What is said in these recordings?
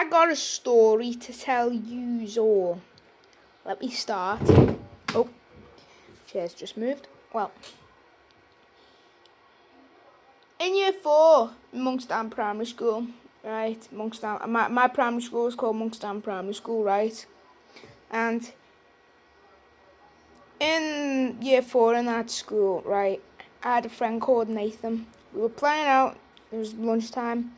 I got a story to tell yous all. Let me start. Oh, chair's just moved. Well, in year 4, Monkstown Primary School, right? Monkstown. My primary school is called Monkstown Primary School, right? And in year 4 in that school, right, I had a friend called Nathan. We were playing out. It was lunchtime.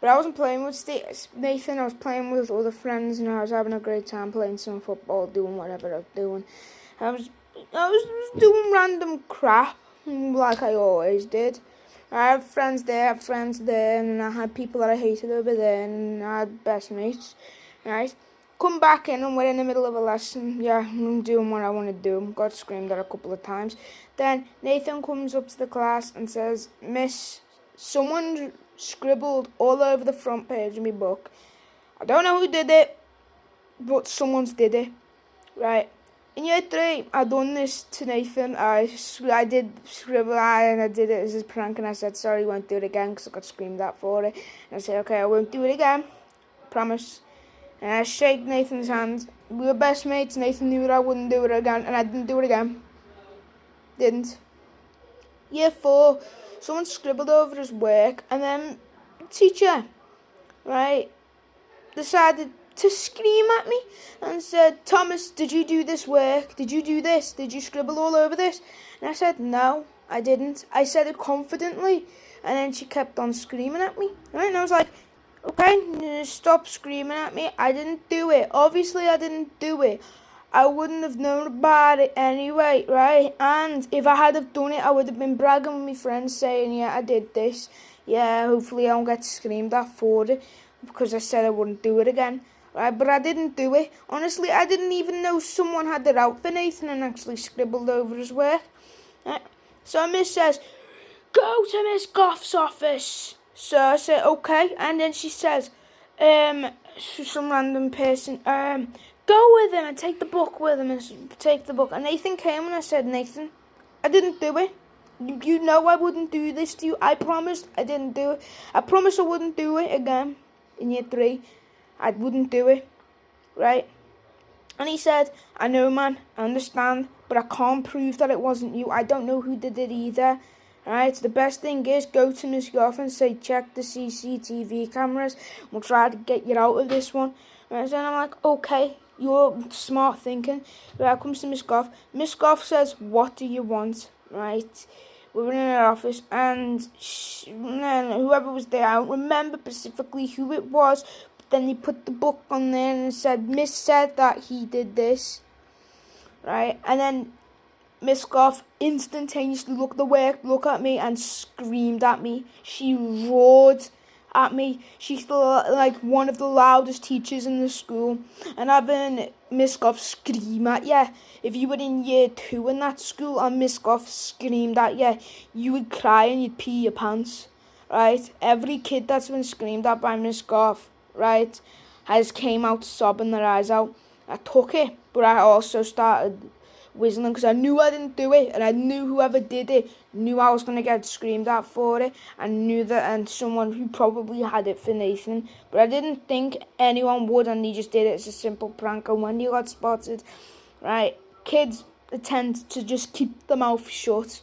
But I wasn't playing with Nathan. I was playing with other friends, and I was having a great time playing some football, doing whatever I was doing. I was doing random crap, like I always did. I had friends there, and I had people that I hated over there, and I had best mates, right? Come back in, and we're in the middle of a lesson. Yeah, I'm doing what I want to do. Got screamed at a couple of times. Then Nathan comes up to the class and says, "Miss, someone scribbled all over the front page of my book. I don't know who did it, but someone's did it." Right. In year 3, I done this to Nathan. I did scribble, and I did it as a prank, and I said, "Sorry, won't do it again," because I got screamed at for it. And I said, "Okay, I won't do it again. Promise." And I shake Nathan's hand. We were best mates. Nathan knew that I wouldn't do it again, and I didn't do it again. Didn't. Year 4, someone scribbled over his work, and then the teacher, right, decided to scream at me and said, "Thomas, did you do this work? Did you do this? Did you scribble all over this?" And I said, "No, I didn't." I said it confidently, and then she kept on screaming at me, right? And I was like, "Okay, stop screaming at me. I didn't do it. Obviously, I didn't do it. I wouldn't have known about it anyway, right? And if I had have done it, I would have been bragging with my friends saying, yeah, I did this. Yeah, hopefully I won't get screamed at for it because I said I wouldn't do it again." Right, but I didn't do it. Honestly, I didn't even know someone had it out for Nathan and actually scribbled over his work. Right? So Miss says, "Go to Miss Goff's office." So I said, "Okay." And then she says, some random person, "Go with him and take the book with him and take the book." And Nathan came and I said, "Nathan, I didn't do it. You know I wouldn't do this to you. I promised I didn't do it. I promised I wouldn't do it again in year 3. I wouldn't do it, right?" And he said, "I know, man, I understand, but I can't prove that it wasn't you. I don't know who did it either, right? The best thing is go to Miss Goff and say, check the CCTV cameras. We'll try to get you out of this one." Right? And I'm like, "Okay, you're smart thinking." Right, comes to Miss Goff. Miss Goff says, "What do you want?" Right? We were in her office, and whoever was there, I don't remember specifically who it was. Then he put the book on there and said, "Miss said that he did this," right? And then Miss Goff instantaneously looked at me and screamed at me. She roared at me. She's like one of the loudest teachers in the school. And having Miss Goff scream at you, if you were in year 2 in that school and Miss Goff screamed at you, you would cry and you'd pee your pants, right? Every kid that's been screamed at by Miss Goff, right, has came out sobbing their eyes out. I took it, but I also started whistling because I knew I didn't do it, and I knew whoever did it knew I was going to get screamed at for it. I knew that, and someone who probably had it for Nathan, but I didn't think anyone would, and he just did it as a simple prank. And when you got spotted, right, kids tend to just keep their mouth shut,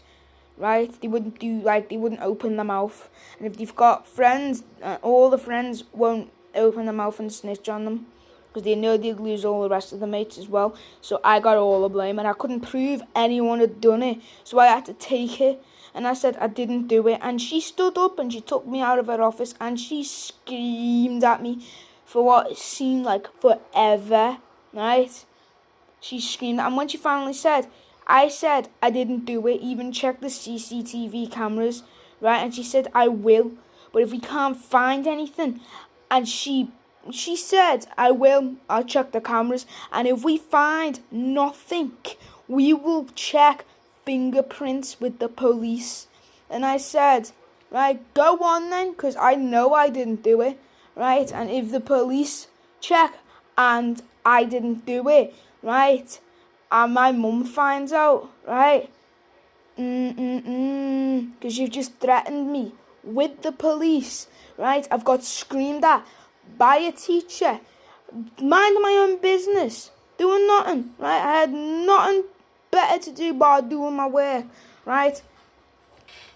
right? They wouldn't open their mouth. And if they've got friends, all the friends won't open their mouth and snitch on them because they know they'd lose all the rest of the mates as well. So I got all the blame, and I couldn't prove anyone had done it, so I had to take it. And I said I didn't do it, and she stood up and she took me out of her office and she screamed at me for what seemed like forever, right? She screamed, and when she finally said, I said I didn't do it, even check the CCTV cameras, right? And she said, "I will, but if we can't find anything," and she said, I'll check the cameras, and if we find nothing, we will check fingerprints with the police." And I said, right, go on then, because I know I didn't do it, right? And if the police check and I didn't do it, right, and my mum finds out, right, because you've just threatened me with the police, right? I've got screamed at by a teacher, minding my own business, doing nothing, right? I had nothing better to do but doing my work, right?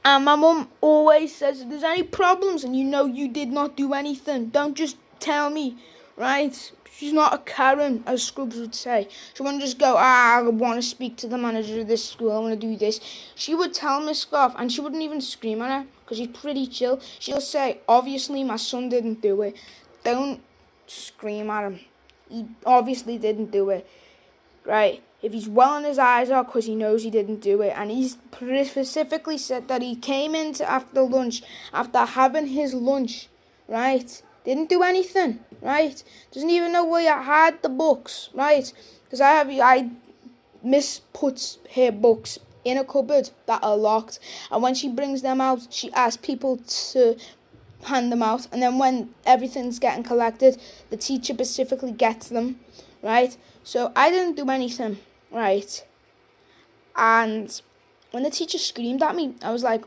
And my mum always says, if there's any problems and you know you did not do anything, don't just tell me, right? She's not a Karen, as Scrubs would say. She wouldn't just go, I want to speak to the manager of this school, I want to do this. She would tell Miss Scarf, and she wouldn't even scream at her, because she's pretty chill. She'll say, obviously my son didn't do it. Don't scream at him. He obviously didn't do it, right? If he's welling his eyes out because he knows he didn't do it, and he's specifically said that he came into after lunch, after having his lunch, right? Didn't do anything, right? Doesn't even know where I had the books, right? Because I Miss puts her books in a cupboard that are locked, and when she brings them out, she asks people to hand them out, and then when everything's getting collected, the teacher specifically gets them, right? So I didn't do anything, right? And when the teacher screamed at me, I was like,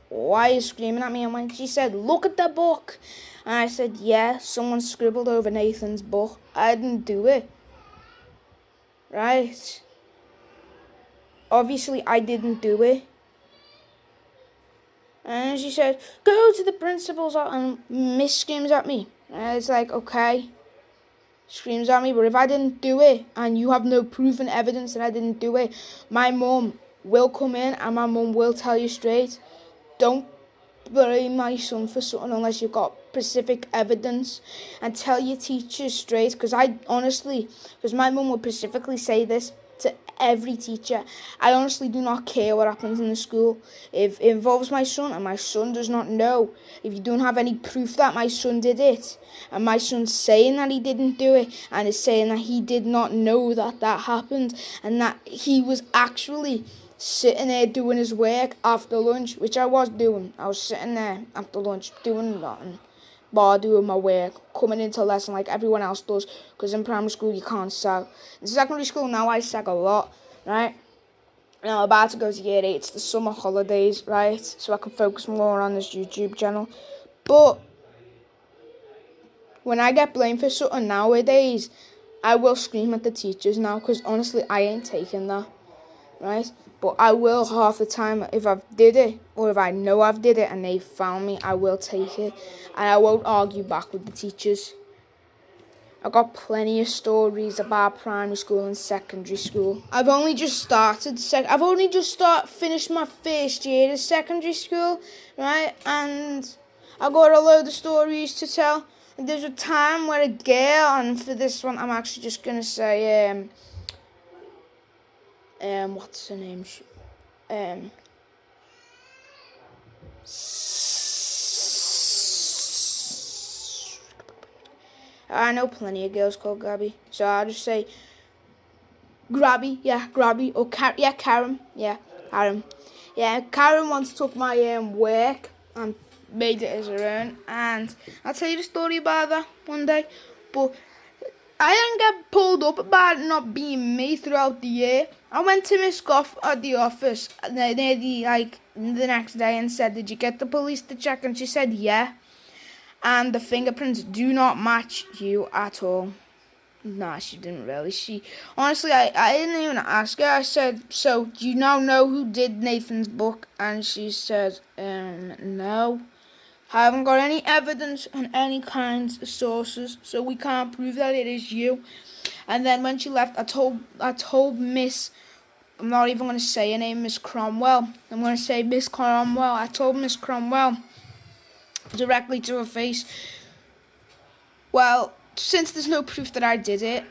why are you screaming at me? And when she said, look at the book, and I said, yeah, someone scribbled over Nathan's book. I didn't do it, right? Obviously I didn't do it. And she said, go to the principal's office, and Miss screams at me. And it's like, okay, screams at me, but if I didn't do it, and you have no proof and evidence that I didn't do it, my mum will come in, and my mum will tell you straight, don't blame my son for something unless you've got specific evidence, and tell your teachers straight, because my mum would specifically say this to every teacher. I honestly do not care what happens in the school. If it involves my son and my son does not know, if you don't have any proof that my son did it, and my son's saying that he didn't do it, and is saying that he did not know that that happened, and that he was actually sitting there doing his work after lunch, which I was doing. I was sitting there after lunch doing nothing but doing my work, coming into lesson like everyone else does, because in primary school you can't sag. In secondary school now I sag a lot, right? And I'm about to go to year 8, it's the summer holidays, right? So I can focus more on this YouTube channel. But when I get blamed for something nowadays, I will scream at the teachers now, because honestly I ain't taking that, right? But I will half the time, if I've did it, or if I know I've did it and they found me, I will take it. And I won't argue back with the teachers. I've got plenty of stories about primary school and secondary school. I've only just finished my first year of secondary school, right? And I got a load of stories to tell. And there's a time where a girl, and for this one I'm actually just going to say, what's her name? I know plenty of girls called Gabby, so I'll just say Grabby, Grabby, or Karen, Karen. Yeah, Karen once took my work and made it as her own, and I'll tell you the story about that one day, but I didn't get pulled up about it not being me throughout the year. I went to Miss Goff at the office the next day and said, did you get the police to check? And she said, yeah. And the fingerprints do not match you at all. Nah, she didn't really. Honestly, I didn't even ask her. I said, so do you now know who did Nathan's book? And she said, no. I haven't got any evidence on any kinds of sources, so we can't prove that it is you. And then when she left, I told Miss, I'm not even going to say her name, Miss Cromwell. I'm going to say Miss Cromwell. I told Miss Cromwell directly to her face, well, since there's no proof that I did it,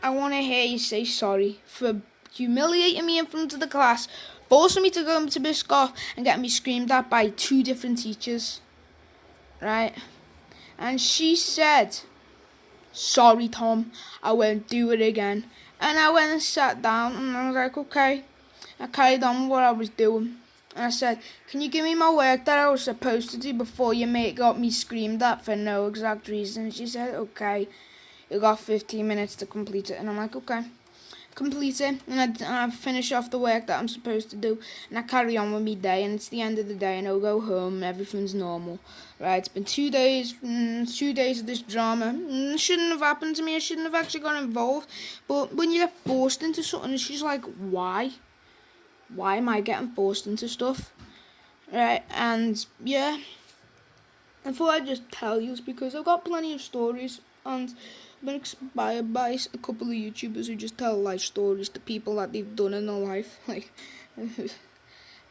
I want to hear you say sorry for humiliating me in front of the class, forcing me to go to Miss Goff and getting me screamed at by 2 different teachers. Right? And she said, sorry Tom, I won't do it again. And I went and sat down and I was like, okay. I carried on with what I was doing. And I said, can you give me my work that I was supposed to do before your mate got me screamed at for no exact reason? She said, okay. You got 15 minutes to complete it. And I'm like, okay. complete it, and I finish off the work that I'm supposed to do, and I carry on with my day, and it's the end of the day, and I'll go home, and everything's normal. Right, it's been 2 days, 2 days of this drama. It shouldn't have happened to me, I shouldn't have actually got involved, but when you get forced into something, it's just like, why? Why am I getting forced into stuff? Right, and yeah, I thought I'd just tell you because I've got plenty of stories, and I've been inspired by a couple of YouTubers who just tell life stories to people that they've done in their life. Like,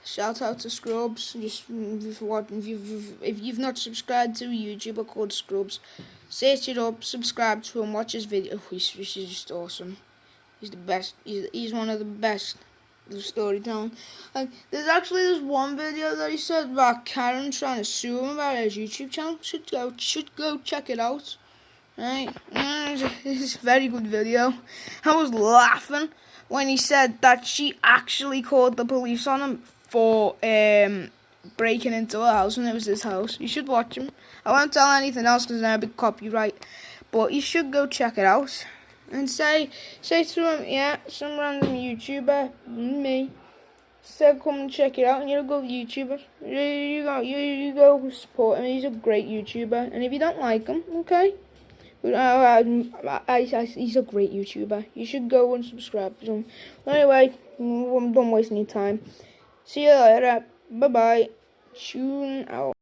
shout out to Scrubs. Just if you've not subscribed to a YouTuber called Scrubs, search it up, subscribe to him, watch his video. He's just awesome. He's the best. He's one of the best. The storytelling. Like, there's actually this one video that he said about Karen trying to sue him about his YouTube channel. Should go check it out. Right? It's a very good video. I was laughing when he said that she actually called the police on him for breaking into a house when it was his house. You should watch him. I won't tell anything else because there's a big copyright. But you should go check it out. And say to him, yeah, some random YouTuber, me, said come and check it out, and you're a good YouTuber. You go support him. He's a great YouTuber, and if you don't like him, okay. But he's a great YouTuber. You should go and subscribe to him. Anyway, I'm done wasting your time. See you later. Bye bye. Tune out.